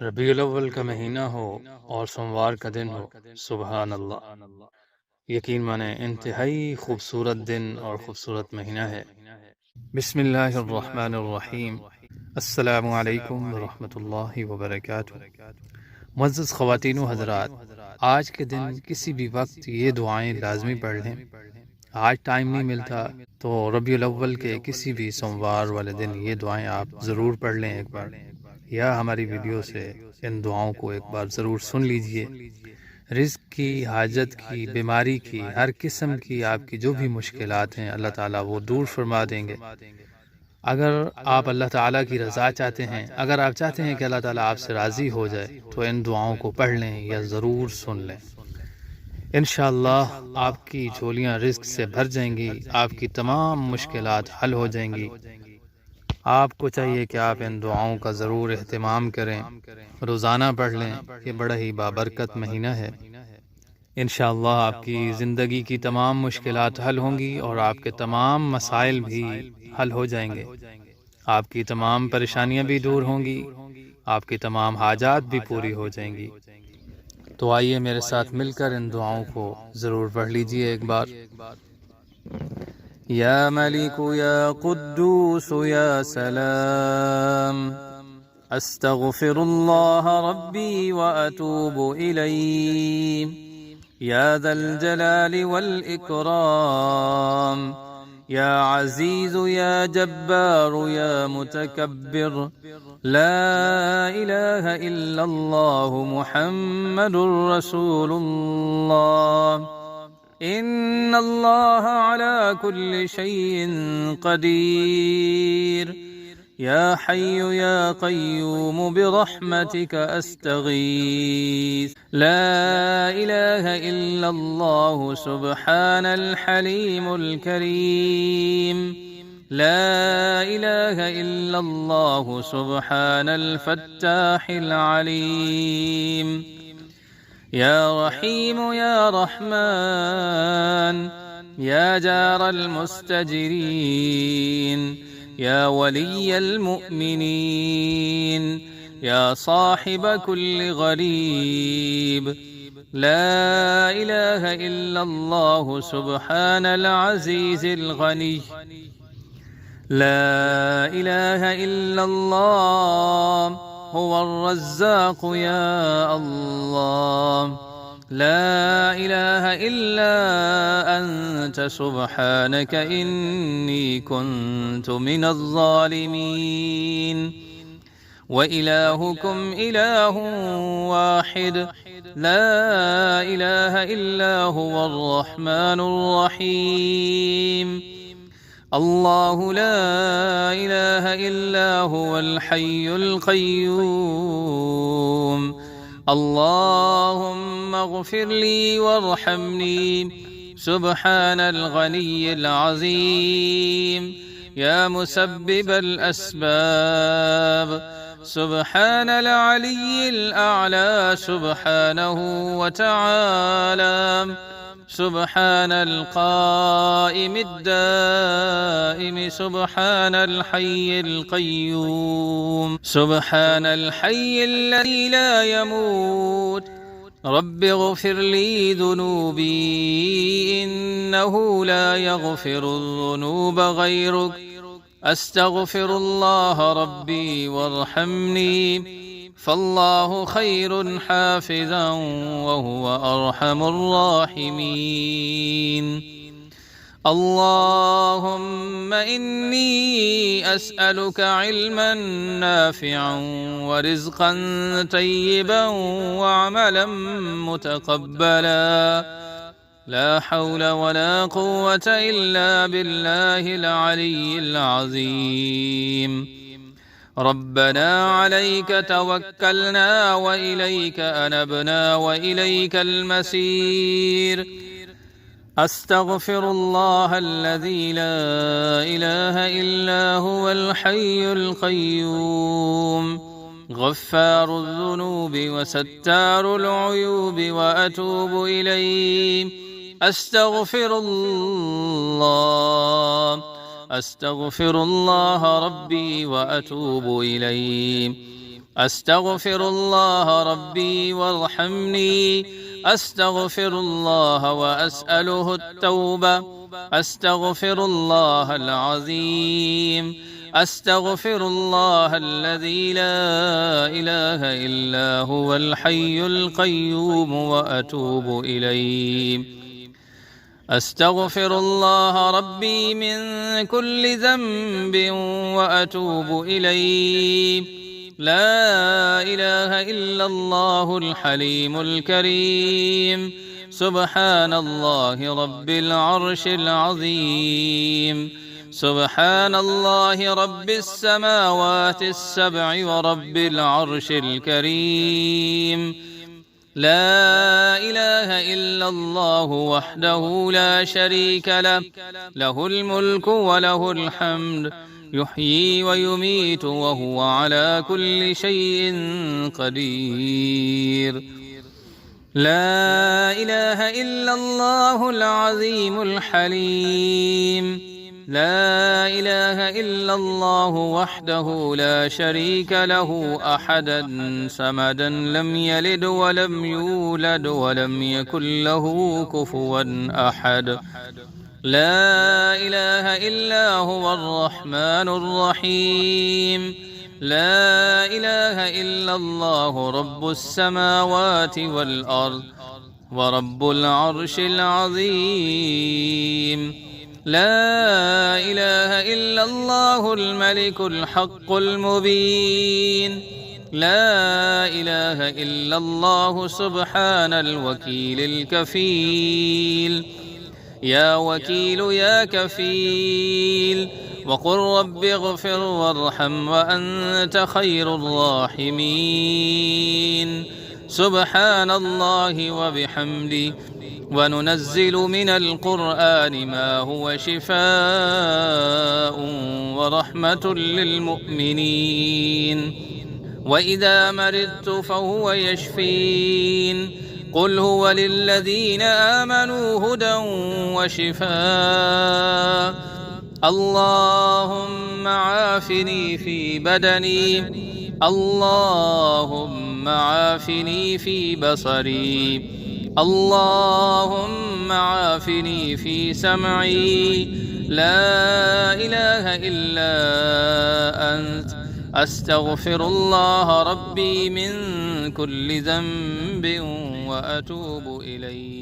रबीउल अव्वल का महीना हो और सोमवार का दिन हो, सुबहान अल्लाह। यकीन माने इंतहाई खूबसूरत दिन और खूबसूरत महीना है। बिस्मिल्लाहिर्रहमानिर्रहीम। अस्सलामु अलैकुम वरहमतुल्लाहि वबरकातुहू। मुअज़्ज़ज़ ख़वातीन व हज़रात, आज के दिन किसी भी वक्त ये दुआएं लाजमी पढ़ लें। आज टाइम नहीं मिलता तो रबीउल अव्वल के किसी भी सोमवार वाले दिन ये दुआएं आप ज़रूर पढ़ लें एक बार, या हमारी वीडियो से इन दुआओं को एक बार ज़रूर सुन लीजिए। रिज़्क़ की, हाजत की, बीमारी की, हर किस्म की आपकी जो भी मुश्किलात हैं अल्लाह ताला वो दूर फरमा देंगे। अगर आप अल्लाह ताला की रज़ा चाहते हैं, अगर आप चाहते हैं कि अल्लाह ताला आपसे राज़ी हो जाए, तो इन दुआओं को पढ़ लें या ज़रूर सुन लें। इंशाअल्लाह आपकी झोलियाँ रिज़्क़ से भर जाएंगी, आपकी तमाम मुश्किलात हल हो जाएंगी। आपको चाहिए कि आप इन दुआओं का ज़रूर एहतिमाम करें, रोज़ाना पढ़ लें। ये बड़ा ही बाबरकत महीना है। इंशाअल्लाह आपकी ज़िंदगी की तमाम मुश्किलात हल होंगी और आपके तमाम मसाइल भी हल हो जाएंगे। आपकी तमाम परेशानियां भी दूर होंगी, आपकी तमाम हाजात भी पूरी हो जाएंगी। तो आइए मेरे साथ मिलकर इन दुआओं को ज़रूर पढ़ लीजिए एक बार। या मलिकु या कुद्दूस या सलाम, अस्तगफिरुल्लाह रब्बी व अतूबु इलैह, या ज़ल जलाली वल इकराम, या अज़ीज़ या जब्बार या मुतकब्बिर, ला इलाहा इल्लल्लाहु मुहम्मदुर रसूलुल्लाह, इन्नल्लाह अला कुल्लि शैइन क़दीर, या हय्यु या क़य्यूम बिरहमतिक अस्तगीस, ला इलाहा इल्लल्लाहु सुब्हानल हलीमुल करीम, ला इलाहा इल्लल्लाहु सुब्हानल फत्ताहिल अलीम, या रहीम या रहमान, या जारल मुस्तजिरीन, या वलियल मुअमिनीन, या साहिब कुल्लि गरीब, ला इलाहा इल्लल्लाहु सुब्हानल अज़ीज़िल गनी, ला इलाहा इल्लल्लाह हुवर रज़्ज़ाक़ या अल्लाह, ला इलाहा इल्ला अंत सुब्हानक इन्नी कुन्तु मिनज़ ज़ालिमीन, व इलाहुकुम इलाहुन वाहिद, ला इलाहा इल्ला हुवर रहमानुर रहीम, अल्लाहु ला इलाहा इल्ला हुवल हय्युल क़य्यूम, अल्लाहुम्मा इग़फ़िर ली वरहमनी, सुब्हानल गनिय्यिल अज़ीम, या मुसब्बिबल अस्बाब, सुब्हानल अलिय्यिल अअला सुब्हानहु व तआला, सुब्हानल क़ाइमिद दाइम, सुब्हानल हय्यिल क़य्यूम, सुब्हानल हय्यिल लज़ी ला यमूत, रब्बि इग़फ़िर ली ज़ुनूबी इन्नहु ला यग़फ़िरुज़्ज़ुनूब ग़यरुक, अस्तग़फ़िरुल्लाह रब्बी वरहमनी, फ़ल्लाहु ख़ैरुन हाफ़िज़न व हुवा अरहमुर राहिमीन। अल्लाहुम्मा इन्नी अस्अलुका इल्मन नाफ़िअन व रिज़्क़न तय्यिबन व अमलन मुतक़ब्बला, ला हौला वला क़ुव्वता इल्ला बिल्लाहिल अलिय्यिल अज़ीम। रब्बना अलैका तवक्कलना व इलैका अनबना व इलैकल मसीर, अस्तग़फिरुल्लाह अल्लज़ी ला इलाहा इल्ला हुवल हय्युल क़य्यूम, गफ़्फ़ारुज़ ज़ुनूबि व सत्तारुल उयूबि व अतूबु इलैहि, अस्तग़फिरुल्लाह रब्बी व अतूबु इलैहि, أستغفر الله ربي وارحمني. أستغفر الله وأسأله التوبة. أستغفر الله العظيم. أستغفر الله الذي لا إله إلا هو الحي القيوم وأتوب إليه. أستغفر الله ربي من كل ذنب وأتوب إليه. لا إله إلا الله الحليم الكريم. سبحان الله رب العرش العظيم. سبحان الله رب السماوات السبع ورب العرش الكريم. لا إله إلا الله وحده لا شريك له، له الملك وله الحمد، يحيي ويميت وهو على كل شيء قدير. لا إله إلا الله العظيم الحليم. لا إله إلا الله وحده لا شريك له أحدا صمدا لم يلد ولم يولد ولم يكن له كفوا أحد. لا إله إلا هو الرحمن الرحيم. لا إله إلا الله رب السماوات والأرض ورب العرش العظيم. لا إله إلا الله الملك الحق المبين. لا إله إلا الله سبحان الوكيل الكفيل. يا وكيل يا كفيل، وقل رب اغفر وارحم وأنت خير الراحمين. سبحان الله وبحمده. وننزل من القرآن ما هو شفاء ورحمة للمؤمنين. وإذا مرضت فهو يشفين. قل هو للذين آمنوا هدى وشفاء. اللهم عافني في بدني. اللهم عافني في بصري. اللهم عافني في سمعي. لا إله إلا أنت. أستغفر الله ربي من كل ذنب وأتوب إليه.